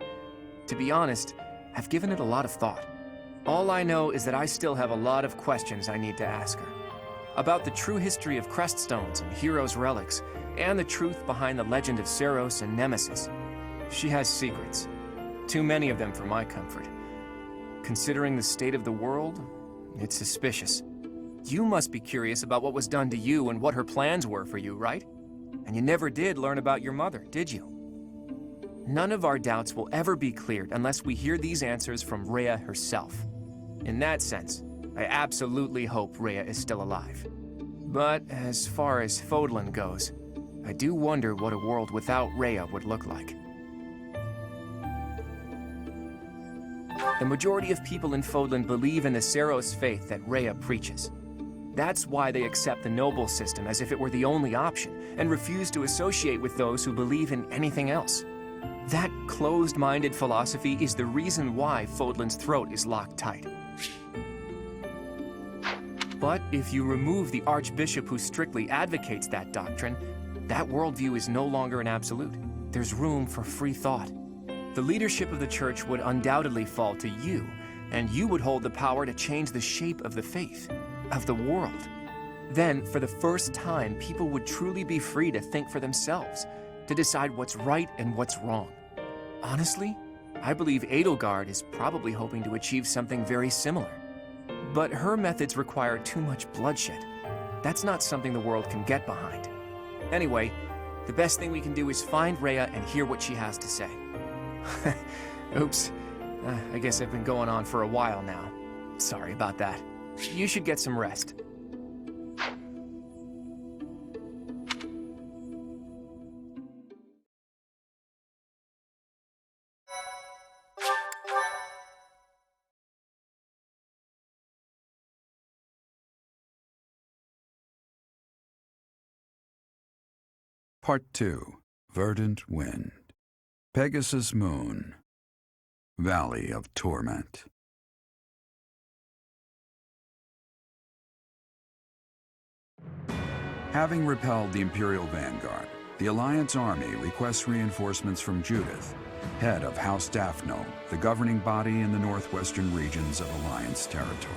To be honest, I've given it a lot of thought. All I know is that I still have a lot of questions I need to ask her. About the true history of Creststones and Heroes' relics, and the truth behind the legend of Seros and Nemesis. She has secrets. Too many of them for my comfort. Considering the state of the world, it's suspicious. You must be curious about what was done to you and what her plans were for you, right? And you never did learn about your mother, did you? None of our doubts will ever be cleared unless we hear these answers from Rhea herself. In that sense, I absolutely hope Rhea is still alive. But as far as Fodlan goes, I do wonder what a world without Rhea would look like. The majority of people in Fodlan believe in the Seros faith that Rhea preaches. That's why they accept the noble system as if it were the only option, and refuse to associate with those who believe in anything else. That closed-minded philosophy is the reason why Fodlan's throat is locked tight. But if you remove the Archbishop who strictly advocates that doctrine, that worldview is no longer an absolute. There's room for free thought. The leadership of the Church would undoubtedly fall to you, and you would hold the power to change the shape of the faith, of the world. Then, for the first time, people would truly be free to think for themselves, to decide what's right and what's wrong. Honestly, I believe Edelgard is probably hoping to achieve something very similar. But her methods require too much bloodshed. That's not something the world can get behind. Anyway, the best thing we can do is find Rhea and hear what she has to say. Oops. I guess I've been going on for a while now. Sorry about that. You should get some rest. Part 2. Verdant Wind. Pegasus Moon. Valley of Torment. Having repelled the Imperial Vanguard, the Alliance army requests reinforcements from Judith, head of House Daphno, the governing body in the northwestern regions of Alliance territory.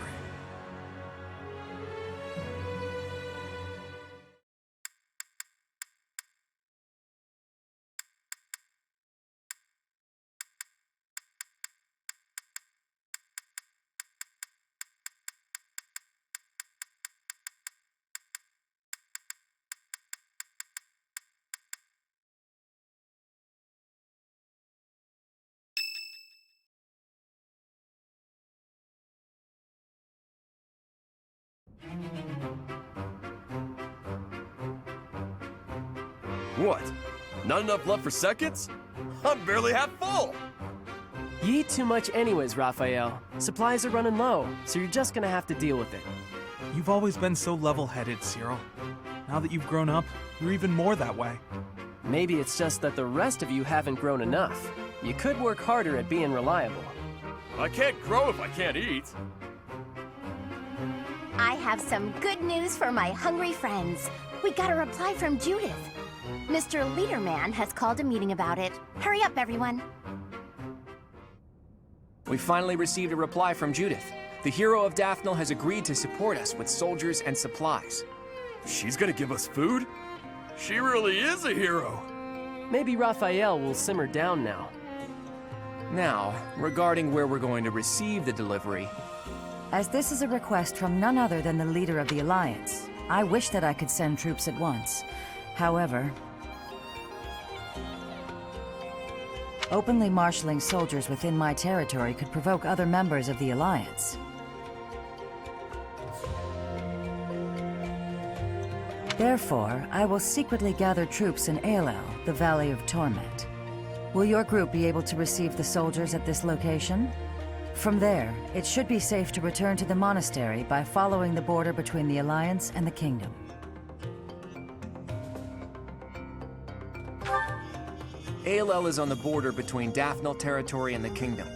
What? Not enough left for seconds? I'm barely half full! You eat too much anyways, Raphael. Supplies are running low, so you're just gonna have to deal with it. You've always been so level-headed, Cyril. Now that you've grown up, you're even more that way. Maybe it's just that the rest of you haven't grown enough. You could work harder at being reliable. I can't grow if I can't eat. I have some good news for my hungry friends. We got a reply from Judith. Mr. Leaderman has called a meeting about it. Hurry up, everyone. We finally received a reply from Judith. The hero of Daphnel has agreed to support us with soldiers and supplies. She's gonna give us food? She really is a hero. Maybe Raphael will simmer down now. Now, regarding where we're going to receive the delivery... As this is a request from none other than the leader of the Alliance, I wish that I could send troops at once. However, openly marshaling soldiers within my territory could provoke other members of the Alliance. Therefore, I will secretly gather troops in Aelel, the Valley of Torment. Will your group be able to receive the soldiers at this location? From there, it should be safe to return to the monastery by following the border between the Alliance and the Kingdom. Aelel is on the border between Daphnel territory and the Kingdom.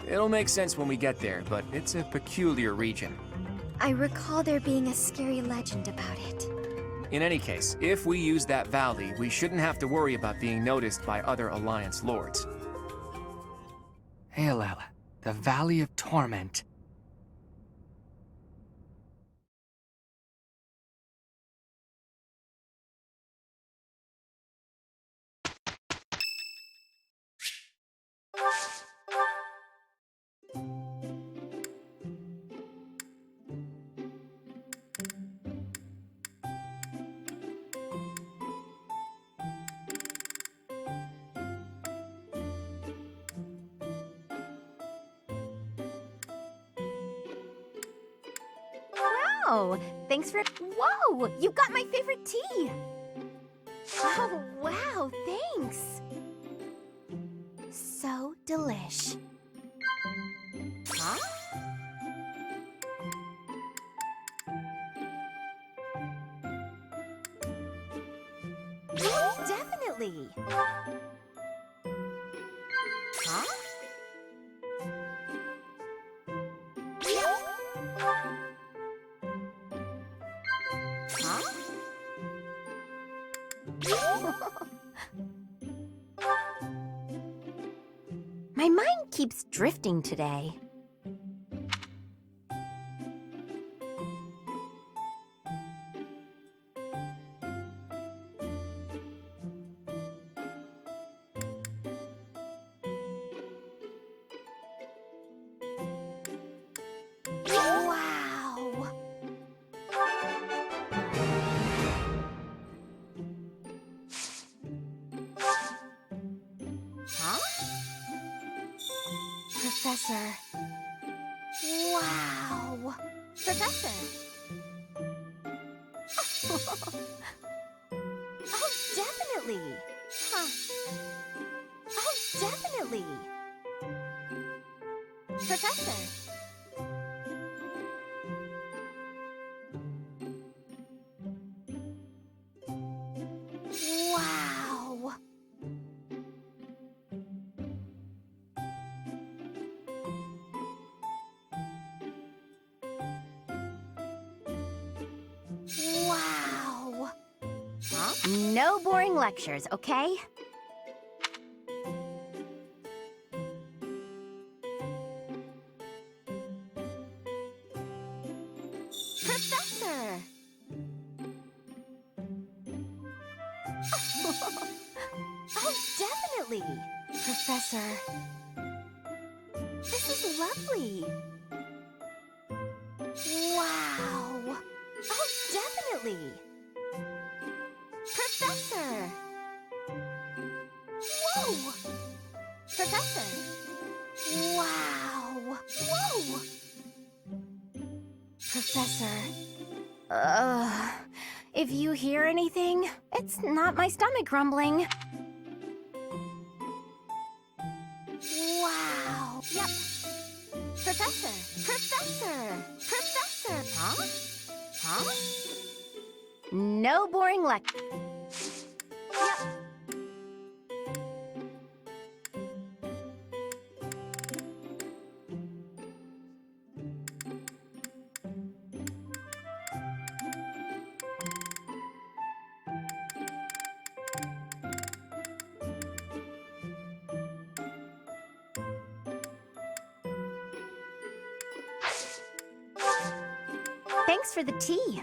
It'll make sense when we get there, but it's a peculiar region. I recall there being a scary legend about it. In any case, if we use that valley, we shouldn't have to worry about being noticed by other Alliance lords. Aelel, the Valley of Torment. Wow, thanks for... Whoa, you got my favorite tea! Oh, wow, thanks! So delish. Huh? Definitely. Huh? Huh? My mind keeps drifting today. Wow! Huh? Professor. Wow! Professor! Oh, definitely! Huh. Oh, definitely! Professor! Wow! Wow! Huh? No boring lectures, okay? Professor! Oh, definitely! Professor! This is lovely! Wow! Oh, definitely! Professor! Whoa! Professor! Wow! Whoa! Professor... if you hear anything, it's not my stomach grumbling. Wow! Yep. Professor! Professor! Professor! Huh? Huh? No boring lecture. Yep. Thanks for the tea.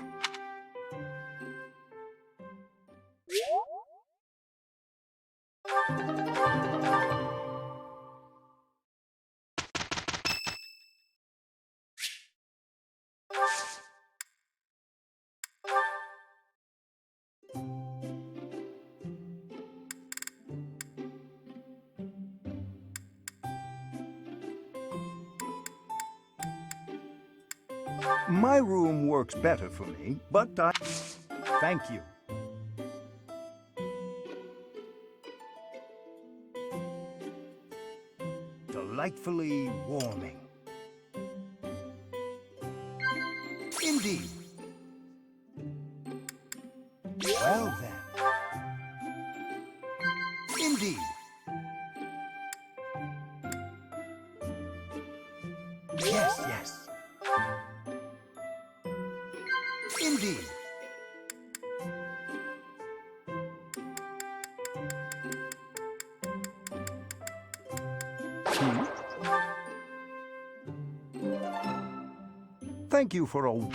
My room works better for me, but I... Thank you. Delightfully warming. Indeed. Well then. Indeed. Yes, yes. Indeed. Thank you for a...